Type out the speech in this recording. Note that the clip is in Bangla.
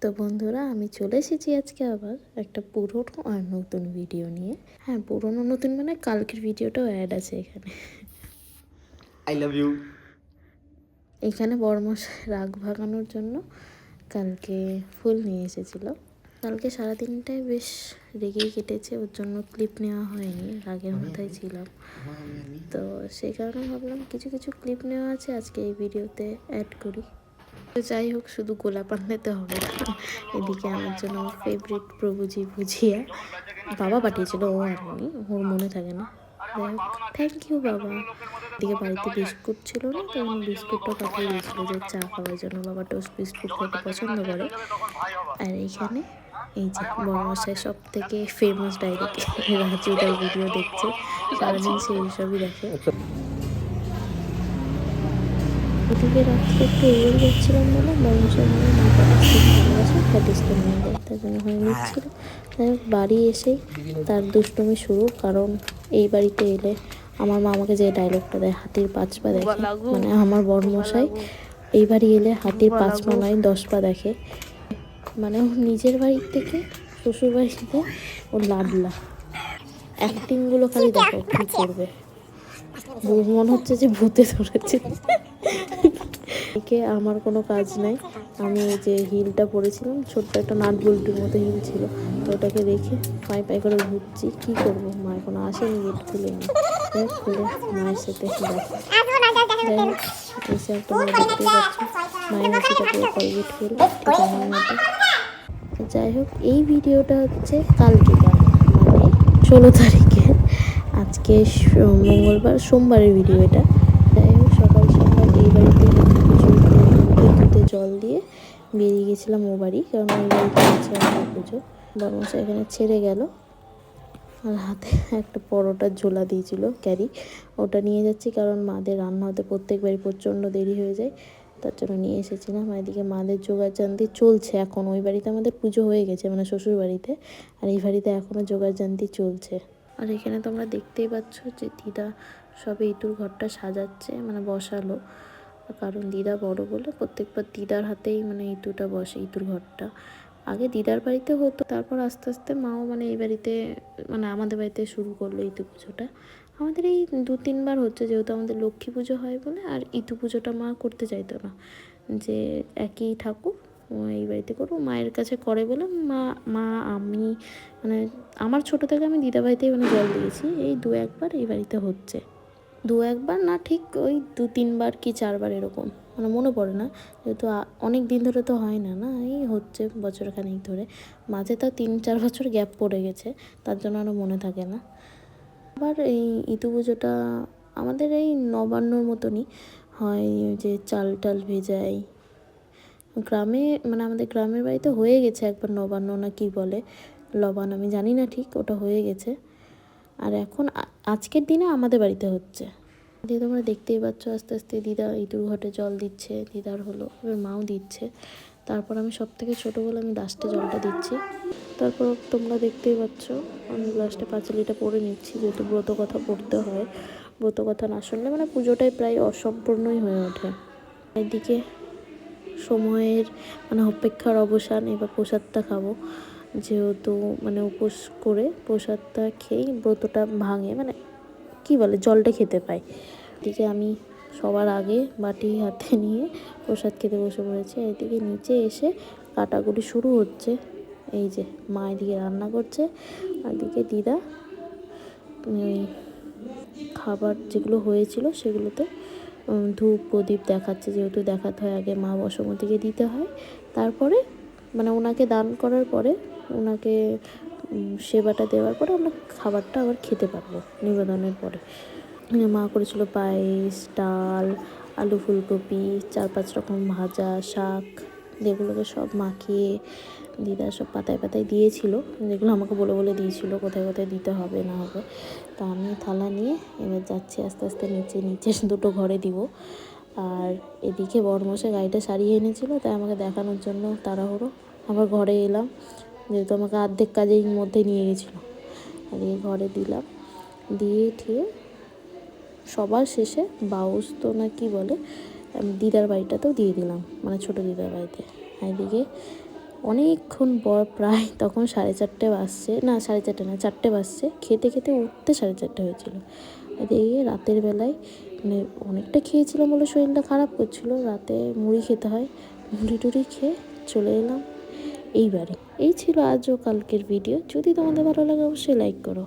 তো বন্ধুরা, আমি চলে এসেছি আজকে আবার একটা পুরনো আর নতুন ভিডিও নিয়ে। হ্যাঁ, পুরনো নতুন মানে কালকের ভিডিওটাও অ্যাড আছে এখানে। I love you. এখানে বড়মশাই রাগ ভাগানোর জন্য কালকে ফুল নিয়ে এসেছিল। কালকে সারাদিনটাই বেশ রেগেই কেটেছে, ওর জন্য ক্লিপ নেওয়া হয়নি, রাগের মাথায় ছিলাম। তো সেই কারণে ভাবলাম কিছু কিছু ক্লিপ নেওয়া আছে, আজকে এই ভিডিওতে অ্যাড করি। তো যাই হোক, শুধু গোলাপ আনতে হবে না। এদিকে আমার জন্য আমার ফেভারিট প্রভুজি ভুজিয়া বাবা পাঠিয়েছিল, ও আনেনি, ওর মনে থাকে না। যাই হোক, থ্যাংক ইউ বাবা। এদিকে বাড়িতে বিস্কুট ছিল না, তো আমি বিস্কুটটা পাঠিয়ে দিয়েছিল যে চা খাওয়ার জন্য। বাবা টোস্ট বিস্কুট খেতে পছন্দ করে। আর এইখানে এই যে বড়মশাই সব থেকে ফেমাস ডাইরেক্ট রাজুদার ভিডিও দেখছে, সারাদিন সে এইসবই দেখে। এদিকে রাত্রে একটু এগোল যাচ্ছিলাম বলে বড়মশাই মানে মাকে আসতে ভালোবাসে, প্যাটিসটা নিয়ে যায়, তার জন্য হয়ে নিচ্ছিল। যাই হোক, বাড়ি এসেই তার দুষ্টুমি শুরু, কারণ এই বাড়িতে এলে আমার মা আমাকে যে ডায়লগটা দেয়, হাতির 5 পা দেখে, মানে আমার বড়মশাই এই বাড়ি এলে হাতির 5 পা নয় 10 পা দেখে। মানে ওর নিজের বাড়ির থেকে শ্বশুর বাড়িতে ওর লাডলা। অ্যাক্টিংগুলো খালি দেখো কী করবে, মনে হচ্ছে যে ভূতে ধরেছে। একে আমার কোনো কাজ নাই, আমি এই যে হিলটা পরেছিলাম, ছোট্ট একটা নাট বল্টুর মতো হিল ছিল, তো ওটাকে রেখে পায়ে পায়ে করে ঘুরছি। কী করবো, মা এখনো আসেনি, গেট খুলে নি, খুলে মায়ের সাথে দেখো। যাই হোক, এসে একটা মেয়ে দেখতেই পাচ্ছ, মায়ের হাসিটা পুরো কলগেট ফেল, ঠিক আমার মতো। যাই হোক, এই ভিডিওটা হচ্ছে কালকেকার, মানে 16 তারিখে। আজকে মঙ্গলবার, সোমবারের ভিডিও এটা। যাই হোক, সকাল সকাল এই বাড়িতে ইঁদুতে জল দিয়ে বেরিয়ে গেছিলাম ও বাড়ি, কারণ ওই বাড়িতে আছে আমাদের পুজো। বড়মশাই এখানে ছেড়ে গেল, আর হাতে একটা পরোটার ঝোলা দিয়েছিল ক্যারি, ওটা নিয়ে যাচ্ছি, কারণ মাদের রান্না হতে প্রত্যেকবারই প্রচণ্ড দেরি হয়ে যায়, তার জন্য নিয়ে এসেছিলাম। এদিকে মাদের জোগাড়জান্তি চলছে এখন। ওই বাড়িতে আমাদের পুজো হয়ে গেছে, মানে শ্বশুর বাড়িতে, আর এই বাড়িতে এখনও জোগাড়জান্তি চলছে। আর এখানে তোমরা দেখতেই পাচ্ছ যে দিদা সবে ইতুর ঘরটা সাজাচ্ছে, মানে বসালো, কারণ দিদা বড় বলে প্রত্যেকবার দিদার হাতেই মানে ইতুটা বসে, ইতুর ঘরটা। আগে দিদার বাড়িতে হতো, তারপর আস্তে আস্তে মাও মানে এই বাড়িতে, মানে আমাদের বাড়িতে শুরু করলো ইতু পুজোটা। আমাদের এই 2-3 বার হচ্ছে, যেহেতু আমাদের লক্ষ্মী পুজো হয় বলে, আর ইতু পুজোটা মা করতে চাইতো না, যে একই ঠাকুর এই বাড়িতে করবো, মায়ের কাছে করে বলে মা আমি মানে আমার ছোটো থেকে আমি দিদা বাড়িতেই মানে জল দিয়েছি। এই 2-1 বার এই বাড়িতে হচ্ছে, 2-1 বার না, ঠিক ওই 2-3 বার কি 4 বার এরকম, মানে মনে পড়ে না, যেহেতু অনেক দিন ধরে তো হয় না, না এই হচ্ছে বছরখানেক ধরে, মাঝে তাও 3-4 বছর গ্যাপ পড়ে গেছে, তার জন্য আরও মনে থাকে না। আবার এই ইতু পুজোটা আমাদের এই নবান্নর মতনই হয়, যে চাল টাল ভেজাই গ্রামে, মানে আমাদের গ্রামের বাড়িতে হয়ে গেছে একবার নবান্ন না কি বলে, লবান, আমি জানি না ঠিক, ওটা হয়ে গেছে। আর এখন আজকের দিনে আমাদের বাড়িতে হচ্ছে। দিয়ে তোমরা দেখতেই পাচ্ছ আস্তে আস্তে দিদা ইঁদুর ঘটে জল দিচ্ছে, দিদার হলো, এবার মাও দিচ্ছে, তারপর আমি সব থেকে ছোটো বলে আমি লাস্টে জলটা দিচ্ছি। তারপর তোমরা দেখতেই পাচ্ছ আমি লাস্টে পাঁচালিটা পড়ে নিচ্ছি, যেহেতু ব্রত কথা পড়তে হয়, ব্রত কথা না শুনলে মানে পুজোটাই প্রায় অসম্পূর্ণই হয়ে ওঠে। এদিকে সময়ের মানে অপেক্ষার অবসান, এবার প্রসাদটা খাবো, যেহেতু মানে উপোস করে প্রসাদটা খেয়েই ব্রতটা ভাঙে, মানে কি বলে জলটা খেতে পাই। এদিকে আমি সবার আগে বাটি হাতে নিয়ে প্রসাদ খেতে বসে পড়েছে। এদিকে নিচে এসে কাটাকুটি শুরু হচ্ছে, এই যে মা এদিকে রান্না করছে, আর এদিকে দিদা ওই খাবার যেগুলো হয়েছিল সেগুলোতে ধূপ প্রদীপ দেখাচ্ছে, যেহেতু দেখাতে হয় আগে মা বসমতিকে দিতে হয়, তারপরে মানে ওনাকে দান করার পরে ওনাকে সেবাটা দেওয়ার পরে আমরা খাবারটা আবার খেতে পারবো নিবেদনের পরে। মা করেছিল পায়েস, ডাল, আলু ফুলকপি, 4-5 রকম ভাজা, শাক, যেগুলোকে সব মাখিয়ে দিদা সব পাতায় পাতায় দিয়েছিল, যেগুলো আমাকে বলে বলে দিয়েছিল কোথায় কোথায় দিতে হবে না হবে। তো আমি থালা নিয়ে এবার যাচ্ছি আস্তে আস্তে নিচে 2টো ঘরে দিব। আর এদিকে বড়মশাই গাড়িটা সারিয়ে এনেছিল, তাই আমাকে দেখানোর জন্য তাড়াহুড়ো আবার ঘরে এলাম, যেহেতু আমাকে অর্ধেক কাজের মধ্যে নিয়ে গেছিলো। আর এই ঘরে দিলাম, দিয়ে ঠিয়ে সবার শেষে বাউস তো না কি বলে দিদার বাড়িটাতেও দিয়ে দিলাম, মানে ছোটো দিদার বাড়িতে। এদিকে অনেকক্ষণ পর প্রায় তখন 4:30 বাজছে, না 4:30 না 4টে বাজছে, খেতে খেতে উঠতে 4:30 হয়েছিল। এদিকে রাতের বেলায় মানে অনেকটা খেয়েছিলাম বলে শরীরটা খারাপ করছিল, রাতে মুড়ি খেতে হয়, মুড়ি টুড়ি খেয়ে চলে এলাম এইবারে। এই ছিল আজ ও কালকের ভিডিও। যদি তোমাদের ভালো লাগে অবশ্যই লাইক করো।